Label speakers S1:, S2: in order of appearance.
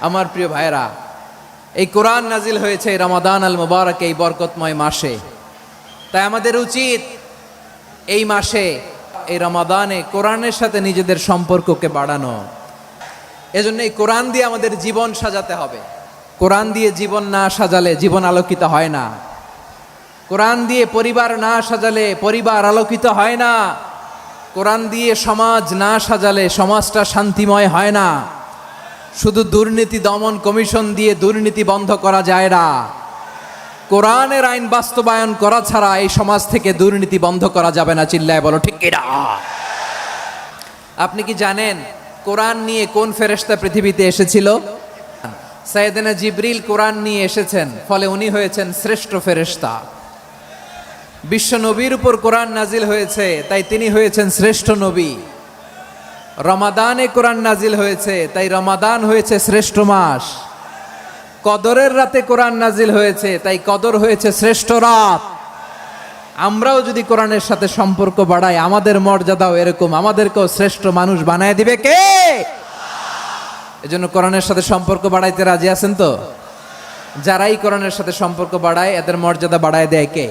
S1: আমার প্রিয় ভাইরা, এই কোরআন নাজিল হয়েছে রমাদান আল মুবারক, এই বরকতময় মাসে। তাই আমাদের উচিত এই মাসে, এই রমাদানে কোরআনের সাথে নিজেদের সম্পর্ককে বাড়ানো। এজন্য এই কোরআন দিয়ে আমাদের জীবন সাজাতে হবে। কোরআন দিয়ে জীবন না সাজালে জীবন আলোকিত হয় না। কোরআন দিয়ে পরিবার না সাজালে পরিবার আলোকিত হয় না। কোরআন দিয়ে সমাজ না সাজালে সমাজটা শান্তিময় হয় না। শুধু দুর্নীতি দমন কমিশন দিয়ে দুর্নীতি বন্ধ করা যায় না। কোরআনের আইন বাস্তবায়ন করা ছাড়া এই সমাজ থেকে দুর্নীতি বন্ধ করা যাবে না। চিল্লায় বলো ঠিক কিনা? আপনি কি জানেন কোরআন নিয়ে কোন ফেরেশতা পৃথিবীতে এসেছিল? সাইয়েদনা জিবরিল কোরআন নিয়ে এসেছেন, ফলে উনি হয়েছেন শ্রেষ্ঠ ফেরেশতা। বিশ্ব নবীর উপর কোরআন নাজিল হয়েছে, তাই তিনি হয়েছেন শ্রেষ্ঠ নবী। রমাদানে কোরআন নাজিল হয়েছে, তাই রমাদান হয়েছে শ্রেষ্ঠ মাস। কদরের রাতে কোরআন নাজিল হয়েছে, তাই কদর হয়েছে শ্রেষ্ঠ রাত। আমরাও যদি কোরআনের সাথে সম্পর্ক বাড়াই, আমাদের মর্যাদাও এরকম, আমাদেরকেও শ্রেষ্ঠ মানুষ বানায় দিবে কে? এজন্য কোরআনের সাথে সম্পর্ক বাড়াইতে রাজি আছেন তো? যারাই কোরআনের সাথে সম্পর্ক বাড়ায়, এদের মর্যাদা বাড়ায় দেয় কে?